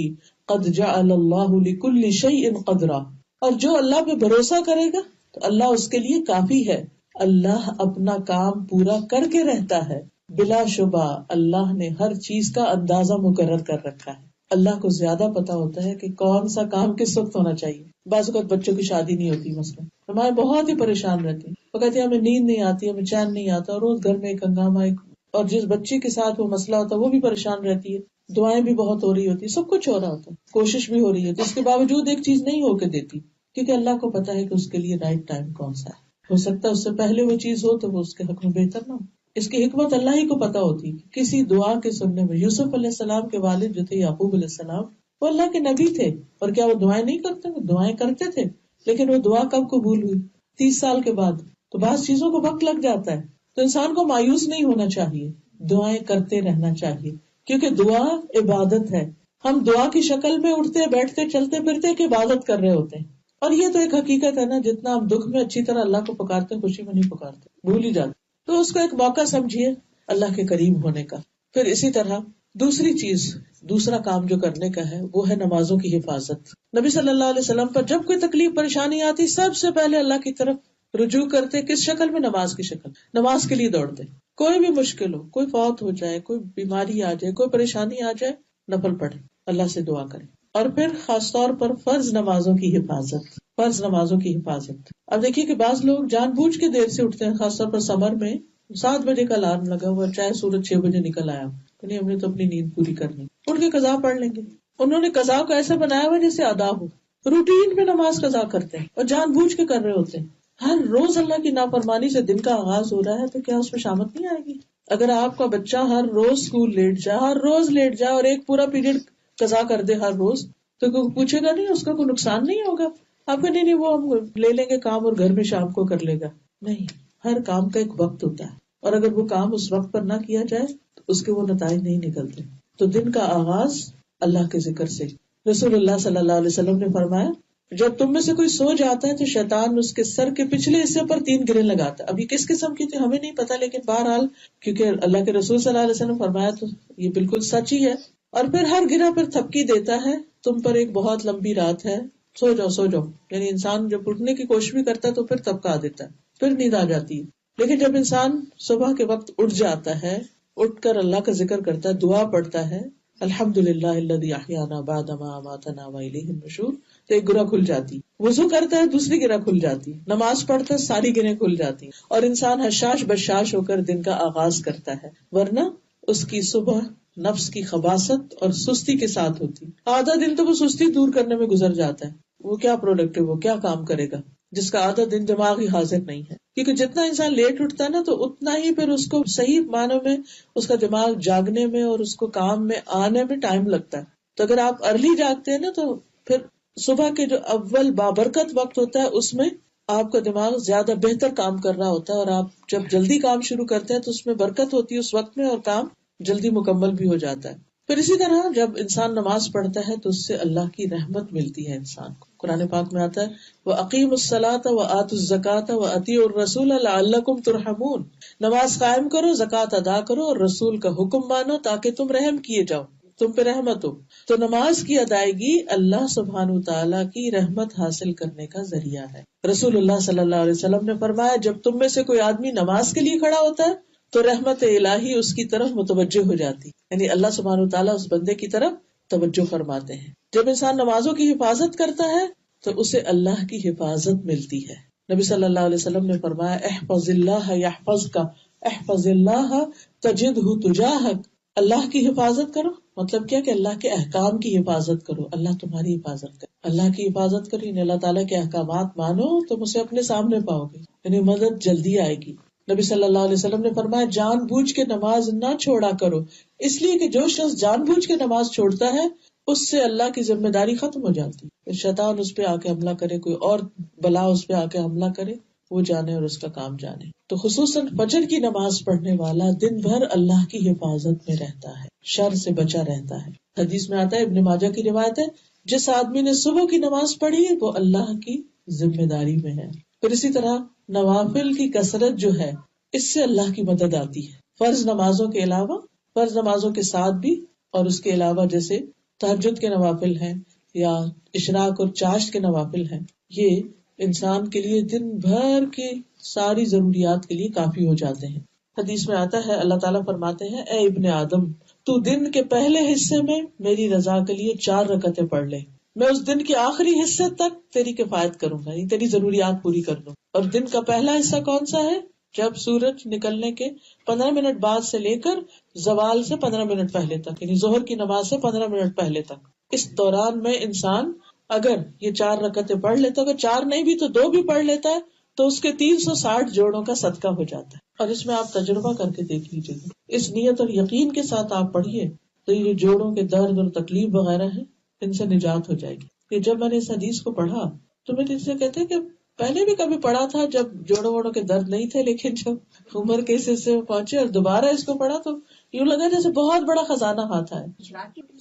قَدْ جَعَلَ اللَّهُ لِكُلِّ شَيْءٍ قَدْرًا. اور جو اللہ پہ بھروسہ کرے گا تو اللہ اس کے لیے کافی ہے. اللہ اپنا کام پورا کر کے رہتا ہے، بلا شبہ اللہ نے ہر چیز کا اندازہ مقرر کر رکھا ہے. اللہ کو زیادہ پتا ہوتا ہے کہ کون سا کام کس وقت ہونا چاہیے. بعض اوقات بچوں کی شادی نہیں ہوتی مثلا، ہمارے بہت ہی پریشان رہتے ہیں، وہ کہتے ہیں ہمیں نیند نہیں آتی، ہمیں چین نہیں آتا، روز گھر میں ایک ہنگامہ، اور جس بچی کے ساتھ وہ مسئلہ ہوتا ہے وہ بھی پریشان رہتی ہے. دعائیں بھی بہت ہو رہی ہوتی، سب کچھ ہو رہا ہوتا ہے، کوشش بھی ہو رہی ہوتی، اس کے باوجود ایک چیز نہیں ہو کے دیتی، کیونکہ اللہ کو پتا ہے کہ اس کے لیے رائٹ ٹائم کون سا ہے. ہو سکتا ہے اس سے پہلے وہ چیز ہو تو وہ اس کے حق میں بہتر نہ ہو. اس کی حکمت اللہ ہی کو پتا ہوتی. کسی دعا کے سننے میں یوسف علیہ السلام کے والد جو تھے یعقوب علیہ السلام، وہ اللہ کے نبی تھے، اور کیا وہ دعائیں نہیں کرتے؟ وہ دعائیں کرتے تھے، لیکن وہ دعا کب قبول ہوئی؟ 30 سال کے بعد. تو بعض چیزوں کو وقت لگ جاتا ہے، تو انسان کو مایوس نہیں ہونا چاہیے، دعائیں کرتے رہنا چاہیے، کیونکہ دعا عبادت ہے. ہم دعا کی شکل میں اٹھتے بیٹھتے چلتے پھرتے کہ عبادت کر رہے ہوتے ہیں. اور یہ تو ایک حقیقت ہے نا، جتنا ہم دکھ میں اچھی طرح اللہ کو پکارتے ہیں، خوشی میں نہیں پکارتے، بھول ہی جاتے. تو اس کو ایک موقع سمجھیے اللہ کے قریب ہونے کا. پھر اسی طرح دوسری چیز، دوسرا کام جو کرنے کا ہے وہ ہے نمازوں کی حفاظت. نبی صلی اللہ علیہ وسلم پر جب کوئی تکلیف پریشانی آتی سب سے پہلے اللہ کی طرف رجوع کرتے. کس شکل میں؟ نماز کی شکل. نماز کے لیے دوڑتے. کوئی بھی مشکل ہو، کوئی فوت ہو جائے، کوئی بیماری آ جائے، کوئی پریشانی آ جائے، نفل پڑھے، اللہ سے دعا کریں. اور پھر خاص طور پر فرض نمازوں کی حفاظت. فرض نمازوں کی حفاظت. اب دیکھیے کہ بعض لوگ جان بوجھ کے دیر سے اٹھتے ہیں، خاص طور پر سمر میں 7 بجے کا الارم لگا ہوا، چاہے سورج 6 بجے نکل آیا، نہیں ہم نے تو اپنی نیند پوری کرنی، اٹھ کے قضا پڑھ لیں گے. انہوں نے قضا کو ایسا بنایا ہوا جیسے ادا ہو، روٹین میں نماز قضا کرتے ہیں اور جان بوجھ کے کر رہے ہوتے ہیں. ہر روز اللہ کی نافرمانی سے دن کا آغاز ہو رہا ہے تو کیا اس میں شامت نہیں آئے گی؟ اگر آپ کا بچہ ہر روز اسکول لیٹ جائے، ہر روز لیٹ جائے اور ایک پورا پیریڈ قضا کر دے ہر روز، تو کوئی پوچھے گا نہیں؟ اس کا کوئی نقصان نہیں ہوگا؟ آپ کا نہیں وہ ہم لے لیں گے کام اور گھر میں شام کو کر لے گا. نہیں، ہر کام کا ایک وقت ہوتا ہے، اور اگر وہ کام اس وقت پر نہ کیا جائے تو اس کے وہ نتائج نہیں نکلتے. تو دن کا آغاز اللہ کے ذکر سے. رسول اللہ صلی اللہ علیہ وسلم نے فرمایا جب تم میں سے کوئی سو جاتا ہے تو شیطان اس کے سر کے پچھلے حصے پر 3 گریں لگاتا ہے. اب یہ کس قسم کی تھی ہمیں نہیں پتا، لیکن بہرحال کیونکہ اللہ کے رسول صلی اللہ علیہ وسلم فرمایا تو یہ بالکل سچ ہی ہے. اور پھر ہر گرہ پر تھپکی دیتا ہے تم پر ایک بہت لمبی رات ہے، سو جاؤ سو جاؤ. یعنی انسان جب اٹھنے کی کوشش بھی کرتا ہے تو پھر تھپکا دیتا ہے، پھر نیند آ جاتی ہے. لیکن جب انسان صبح کے وقت اٹھ جاتا ہے، اٹھ کر اللہ کا ذکر کرتا ہے، دعا پڑھتا ہے، الحمدللہ الذی احیانا بعد ما اماتنا والیہ النشور، تو ایک گرہ کھل جاتی. وضو کرتا ہے دوسری گرہ کھل جاتی. نماز پڑھتا ہے ساری گرہیں کھل جاتی، اور انسان حشاش بشاش ہو کر دن کا آغاز کرتا ہے. ورنہ اس کی صبح نفس کی خباثت اور سستی کے ساتھ ہوتی. آدھا دن تو وہ سستی دور کرنے میں گزر جاتا ہے، وہ کیا پروڈکٹیو، وہ کیا کام کرے گا جس کا آدھا دن دماغ ہی حاضر نہیں ہے. کیونکہ جتنا انسان لیٹ اٹھتا ہے نا تو اتنا ہی پھر اس کو صحیح معنوں میں اس کا دماغ جاگنے میں اور اس کو کام میں آنے میں ٹائم لگتا ہے. تو اگر آپ ارلی جاگتے ہیں نا تو پھر صبح کے جو اول بابرکت وقت ہوتا ہے اس میں آپ کا دماغ زیادہ بہتر کام کر رہا ہوتا ہے، اور آپ جب جلدی کام شروع کرتے ہیں تو اس میں برکت ہوتی ہے اس وقت میں، اور کام جلدی مکمل بھی ہو جاتا ہے. پھر اسی طرح جب انسان نماز پڑھتا ہے تو اس سے اللہ کی رحمت ملتی ہے انسان کو. قرآن پاک میں آتا ہے وَأَقِيمُوا الصَّلَاةَ وَآتُوا الزَّكَاةَ وَأَطِيعُوا الرَّسُولَ لَعَلَّكُمْ تُرْحَمُونَ. نماز قائم کرو، زکوٰۃ ادا کرو اور رسول کا حکم مانو تاکہ تم رحم کیے جاؤ، تم پہ رحمت ہو. تو نماز کی ادائیگی اللہ سبحانہ وتعالیٰ کی رحمت حاصل کرنے کا ذریعہ ہے. رسول اللہ صلی اللہ علیہ وسلم نے فرمایا جب تم میں سے کوئی آدمی نماز کے لیے کھڑا ہوتا ہے تو رحمت الہی اس کی طرف متوجہ ہو جاتی، یعنی اللہ سبحانہ وتعالیٰ اس بندے کی طرف توجہ فرماتے ہیں. جب انسان نمازوں کی حفاظت کرتا ہے تو اسے اللہ کی حفاظت ملتی ہے. نبی صلی اللہ علیہ وسلم نے فرمایا احفظ اللہ یحفظک، احفظ اللہ تجدہ تجاہک. اللہ کی حفاظت کرو مطلب کیا کہ اللہ کے احکام کی حفاظت کرو، اللہ تمہاری حفاظت کرے. اللہ کی حفاظت کرو یعنی اللہ تعالیٰ کے احکامات مانو، تم اسے اپنے سامنے پاؤ گے، یعنی مدد جلدی آئے گی. نبی صلی اللہ علیہ وسلم نے فرمایا جان بوجھ کے نماز نہ چھوڑا کرو، اس لیے کہ جو شخص جان بوجھ کے نماز چھوڑتا ہے اس سے اللہ کی ذمہ داری ختم ہو جاتی ہے. شیطان اس پہ آ کے حملہ کرے، کوئی اور بلا اس پہ آ کے حملہ کرے، وہ جانے اور اس کا کام جانے. تو خصوصاً فجر کی نماز پڑھنے والا دن بھر اللہ کی حفاظت میں رہتا ہے، شر سے بچا رہتا ہے. حدیث میں آتا ہے، ابن ماجہ کی روایت ہے، جس آدمی نے صبح کی نماز پڑھی وہ اللہ کی ذمہ داری میں ہے. پھر اسی طرح نوافل کی کثرت جو ہے اس سے اللہ کی مدد آتی ہے. فرض نمازوں کے علاوہ، فرض نمازوں کے ساتھ بھی، اور اس کے علاوہ جیسے تہجد کے نوافل ہیں یا اشراق اور چاشت کے نوافل ہیں، یہ انسان کے لیے دن بھر کی ساری ضروریات کے لیے کافی ہو جاتے ہیں. حدیث میں آتا ہے اللہ تعالیٰ فرماتے ہیں، اے ابن آدم تو دن کے پہلے حصے میں میری رضا کے لیے 4 رکعتیں پڑھ لے، میں اس دن کے آخری حصے تک تیری کفایت کروں گا، یعنی تیری ضروریات پوری کر دوں. اور دن کا پہلا حصہ کون سا ہے؟ جب سورج نکلنے کے 15 منٹ بعد سے لے کر زوال سے 15 منٹ پہلے تک، یعنی ظہر کی نماز سے 15 منٹ پہلے تک. اس دوران میں انسان اگر یہ 4 رکعتیں پڑھ لیتا، اگر 4 نہیں بھی تو 2 بھی پڑھ لیتا ہے تو اس کے 360 جوڑوں کا صدقہ ہو جاتا ہے. اور اس میں آپ تجربہ کر کے دیکھ لیجیے، اس نیت اور یقین کے ساتھ آپ پڑھیے تو یہ جوڑوں کے درد اور تکلیف وغیرہ ہے ان سے نجات ہو جائے گی. کہ جب میں نے اس حدیث کو پڑھا تو میں سے کہتے کہ پہلے بھی کبھی پڑھا تھا جب جوڑوں ووڑوں کے درد نہیں تھے، لیکن جب عمر کے اس حصے میں پہنچے اور دوبارہ اس کو پڑھا تو یوں لگا جیسے بہت بڑا خزانہ ہاتھ ہے.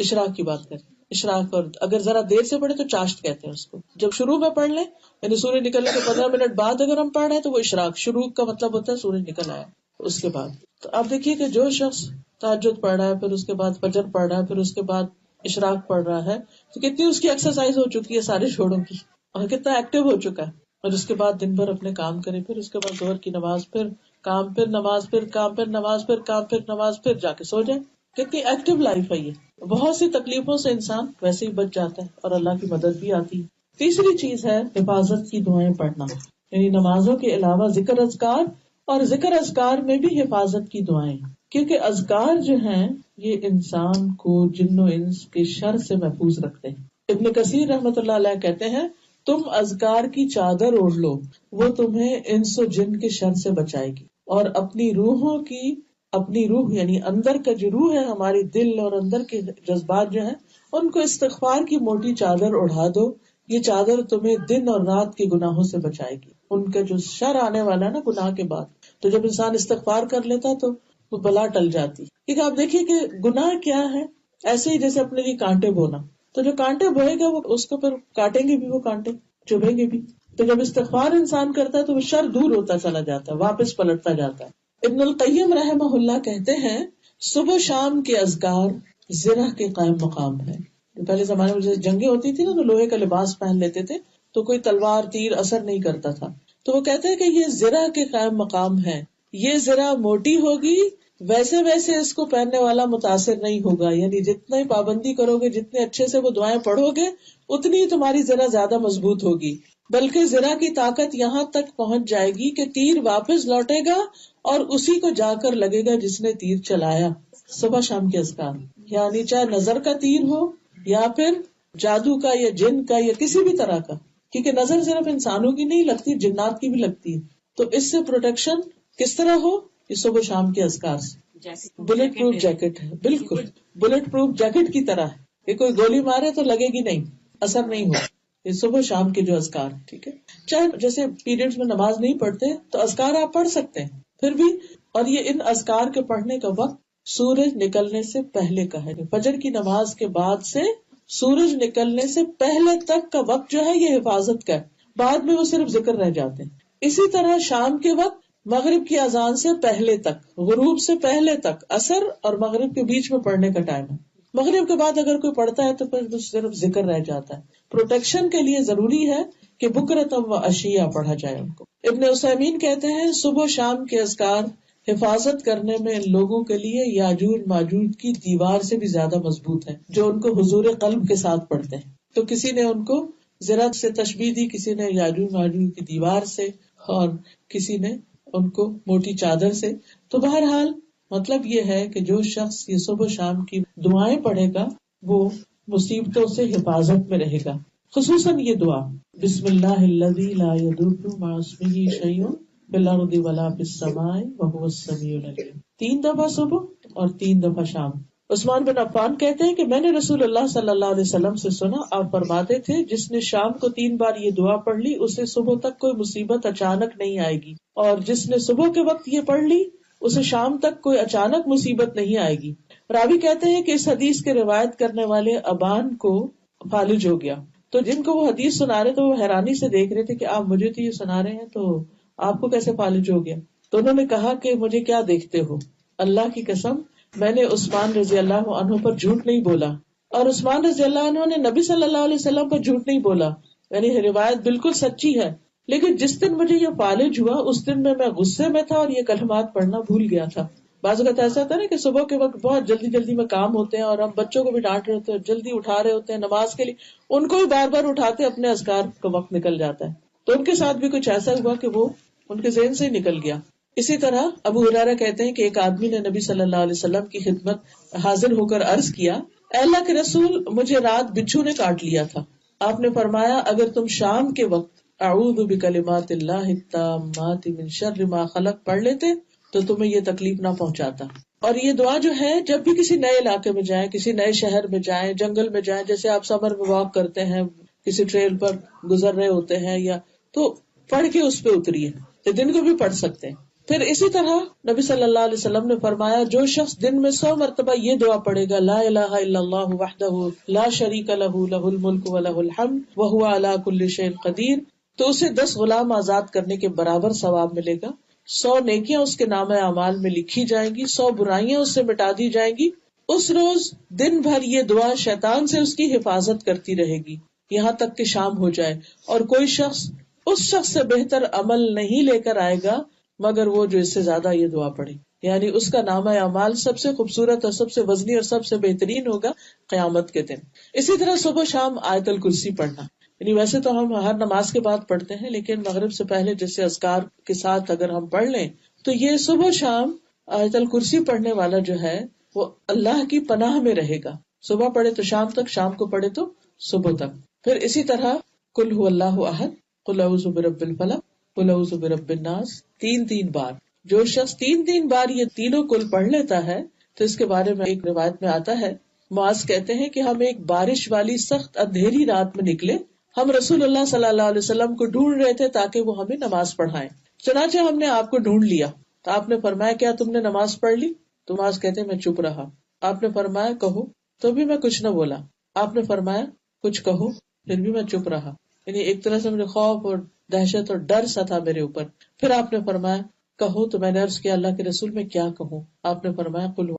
اشراق کی بات کریں، اشراق، اور اگر ذرا دیر سے پڑھے تو چاشت کہتے ہیں اس کو. جب شروع میں پڑھ لیں یعنی سورج نکلنے کے 15 منٹ بعد اگر ہم پڑھ رہے ہیں تو وہ اشراق، شروع کا مطلب ہوتا ہے سورج نکل آیا اس کے بعد. تو آپ دیکھیے کہ جو شخص تہجد پڑھ رہا ہے، پھر اس کے بعد فجر پڑھ رہا ہے، پھر اس کے بعد اشراق پڑھ رہا ہے، تو کتنی اس کی ایکسرسائز ہو چکی ہے سارے جوڑوں کی، اور کتنا ایکٹیو ہو چکا ہے. اور اس کے بعد دن بھر اپنے کام کرے، پھر اس کے بعد ظہر کی نماز، پھر کام، پھر نماز، پھر کام، پھر نماز، پھر کام، پھر نماز، پھر جا کے سو جائے. کتنی ایکٹیو لائف ہے یہ. بہت سی تکلیفوں سے انسان ویسے ہی بچ جاتا ہے اور اللہ کی مدد بھی آتی ہے. تیسری چیز ہے حفاظت کی دعائیں پڑھنا، یعنی نمازوں کے علاوہ ذکر اذکار، اور ذکر اذکار میں بھی حفاظت کی دعائیں، کیونکہ اذکار جو ہیں یہ انسان کو جن و انس کے شر سے محفوظ رکھتے ہیں. ابن کثیر رحمۃ اللہ علیہ کہتے ہیں، تم اذکار کی چادر اوڑھ لو، وہ تمہیں انس و جن کے شر سے بچائے گی، اور اپنی روح یعنی اندر کا جو روح ہے، ہماری دل اور اندر کے جذبات جو ہیں، ان کو استغفار کی موٹی چادر اڑھا دو. یہ چادر تمہیں دن اور رات کے گناہوں سے بچائے گی، ان کا جو شر آنے والا ہے نا گناہ کے بعد. تو جب انسان استغفار کر لیتا تو وہ بلا ٹل جاتی. کیونکہ آپ دیکھیے کہ گناہ کیا ہے، ایسے ہی جیسے اپنے لیے کانٹے بونا، تو جو کانٹے بوئے گا وہ اس کو پھر کاٹیں گے بھی، وہ کانٹے چبھیں گے بھی. تو جب استغفار انسان کرتا ہے تو وہ شر دور ہوتا چلا جاتا ہے، واپس پلٹتا جاتا ہے. ابن القیم رحمہ اللہ کہتے ہیں، صبح شام کے اذکار زرہ کے قائم مقام ہے. پہلے زمانے میں جیسے جنگیں ہوتی تھی نا تو لوہے کا لباس پہن لیتے تھے تو کوئی تلوار تیر اثر نہیں کرتا تھا. تو وہ کہتے ہیں کہ یہ زرہ کے قائم مقام ہے. یہ زرہ موٹی ہوگی ویسے ویسے اس کو پہننے والا متاثر نہیں ہوگا، یعنی جتنی پابندی کرو گے، جتنے اچھے سے وہ دعائیں پڑھو گے، اتنی تمہاری زرہ زیادہ مضبوط ہوگی. بلکہ زرہ کی طاقت یہاں تک پہنچ جائے گی کہ تیر واپس لوٹے گا اور اسی کو جا کر لگے گا جس نے تیر چلایا. صبح شام کے اذکار، یعنی چاہے نظر کا تیر ہو یا پھر جادو کا یا جن کا یا کسی بھی طرح کا، کیونکہ نظر صرف انسانوں کی نہیں لگتی، جنات کی بھی لگتی ہے. تو اس سے پروٹیکشن کس طرح ہو؟ یہ صبح شام کے اذکار سے. بلٹ پروف جیکٹ ہے، بالکل بلٹ پروف جیکٹ کی طرح ہے کہ کوئی گولی مارے تو لگے گی نہیں، اثر نہیں ہو. یہ صبح شام کے جو اذکار، ٹھیک ہے. چاہے جیسے پیریڈز میں نماز نہیں پڑھتے تو اذکار آپ پڑھ سکتے ہیں پھر بھی. اور یہ ان اذکار کے پڑھنے کا وقت سورج نکلنے سے پہلے کا ہے. فجر کی نماز کے بعد سے سورج نکلنے سے پہلے تک کا وقت جو ہے یہ حفاظت کا ہے، بعد میں وہ صرف ذکر رہ جاتے ہیں. اسی طرح شام کے وقت مغرب کی اذان سے پہلے تک، غروب سے پہلے تک، عصر اور مغرب کے بیچ میں پڑھنے کا ٹائم ہے. مغرب کے بعد اگر کوئی پڑھتا ہے تو پھر صرف ذکر رہ جاتا ہے. پروٹیکشن کے لیے ضروری ہے کہ بکرتم و عشیہ پڑھا جائے ان کو. ابن عثیمین کہتے ہیں، صبح شام کے اذکار حفاظت کرنے میں ان لوگوں کے لیے یاجوج ماجوج کی دیوار سے بھی زیادہ مضبوط ہے جو ان کو حضور قلب کے ساتھ پڑھتے ہیں. تو کسی نے ان کو زرہ سے تشبیہ دی، کسی نے یاجوج ماجوج کی دیوار سے، اور کسی نے ان کو موٹی چادر سے. تو بہرحال مطلب یہ ہے کہ جو شخص یہ صبح شام کی دعائیں پڑھے گا وہ مصیبتوں سے حفاظت میں رہے گا. خصوصاً یہ دعا، بسم اللہ الذی لا یضر مع اسمہ شیء بالارض ولا فی السماء وهو السمیع العلیم. 3 دفعہ صبح اور 3 دفعہ شام. عثمان بن عفان کہتے ہیں کہ میں نے رسول اللہ صلی اللہ علیہ وسلم سے سنا، آپ فرماتے تھے جس نے شام کو 3 بار یہ دعا پڑھ لی اسے صبح تک کوئی مصیبت اچانک نہیں آئے گی، اور جس نے صبح کے وقت یہ پڑھ لی اسے شام تک کوئی اچانک مصیبت نہیں آئے گی. راوی کہتے ہیں کہ اس حدیث کے روایت کرنے والے ابان کو فالج ہو گیا، تو جن کو وہ حدیث سنا رہے تھے وہ حیرانی سے دیکھ رہے تھے کہ آپ مجھے تو یہ سنا رہے ہیں تو آپ کو کیسے فالج ہو گیا. تو انہوں نے کہا کہ مجھے کیا دیکھتے ہو، اللہ کی قسم میں نے عثمان رضی اللہ عنہ پر جھوٹ نہیں بولا، اور عثمان رضی اللہ عنہ نے نبی صلی اللہ علیہ وسلم پر جھوٹ نہیں بولا، یعنی روایت بالکل سچی ہے. لیکن جس دن مجھے یہ فالج ہوا اس دن میں غصے میں تھا اور یہ کلمات پڑھنا بھول گیا تھا. بعض اوقات ایسا ہوتا ہے نا کہ صبح کے وقت بہت جلدی جلدی میں کام ہوتے ہیں اور ہم بچوں کو بھی ڈانٹ رہے ہوتے ہیں، جلدی اٹھا رہے ہوتے ہیں نماز کے لیے، ان کو بھی بار بار اٹھاتے اپنے اذکار کا وقت نکل جاتا ہے. تو ان کے ساتھ بھی کچھ ایسا ہوا کہ وہ ان کے ذہن سے ہی نکل گیا. اسی طرح ابو ہریرہ کہتے ہیں کہ ایک آدمی نے نبی صلی اللہ علیہ وسلم کی خدمت حاضر ہو کر عرض کیا، اے اللہ کے رسول مجھے رات بچھو نے کاٹ لیا تھا. آپ نے فرمایا اگر تم شام کے وقت اعوذ بکلمات اللہ التامات من شر ما خلق پڑھ لیتے تو تمہیں یہ تکلیف نہ پہنچاتا. اور یہ دعا جو ہے جب بھی کسی نئے علاقے میں جائیں، کسی نئے شہر میں جائیں، جنگل میں جائیں، جیسے آپ سمر میں واک کرتے ہیں، کسی ٹریل پر گزر رہے ہوتے ہیں، یا تو پڑھ کے اس پہ اتریے، تو دن کو بھی پڑھ سکتے ہیں. پھر اسی طرح نبی صلی اللہ علیہ وسلم نے فرمایا جو شخص دن میں 100 مرتبہ یہ دعا پڑھے گا، لا الہ الا اللہ وحدہ لا شریک لہ لہ الملک ولہ الحمد وہو علی کل شیء قدیر، تو اسے 10 غلام آزاد کرنے کے برابر ثواب ملے گا، 100 نیکیاں اس کے نام اعمال میں لکھی جائیں گی، 100 برائیاں اس سے مٹا دی جائیں گی. اس روز دن بھر یہ دعا شیطان سے اس کی حفاظت کرتی رہے گی یہاں تک کہ شام ہو جائے، اور کوئی شخص اس شخص سے بہتر عمل نہیں لے کر آئے گا مگر وہ جو اس سے زیادہ یہ دعا پڑے، یعنی اس کا نامہ اعمال سب سے خوبصورت اور سب سے وزنی اور سب سے بہترین ہوگا قیامت کے دن. اسی طرح صبح شام آیت الکرسی پڑھنا، یعنی ویسے تو ہم ہر نماز کے بعد پڑھتے ہیں لیکن مغرب سے پہلے جیسے اذکار کے ساتھ اگر ہم پڑھ لیں تو یہ صبح شام آیت الکرسی پڑھنے والا جو ہے وہ اللہ کی پناہ میں رہے گا. صبح پڑھے تو شام تک، شام کو پڑھے تو صبح تک. پھر اسی طرح قل هو اللہ احد، قل اعوذ برب الفلق، قل اعوذ برب الناس 3 بار. جو شخص 3 بار یہ تینوں کل پڑھ لیتا ہے تو اس کے بارے میں ایک روایت میں آتا ہے، معاذ کہتے ہیں کہ ہم ایک بارش والی سخت اندھیری رات میں نکلے، ہم رسول اللہ صلی اللہ علیہ وسلم کو ڈھونڈ رہے تھے تاکہ وہ ہمیں نماز پڑھائیں. چنانچہ ہم نے آپ کو ڈھونڈ لیا تو آپ نے فرمایا کیا تم نے نماز پڑھ لی؟ تو معاذ کہتے ہیں میں چپ رہا. آپ نے فرمایا کہو، تو بھی میں کچھ نہ بولا. آپ نے فرمایا کچھ کہو، پھر بھی میں چپ رہا. یعنی ایک طرح سے مجھے خوف اور دہشت اور ڈر سا تھا میرے اوپر. پھر آپ نے فرمایا کہو، تو میں نے عرض کیا اللہ کے رسول میں کیا کہوں؟ آپ نے فرمایا قل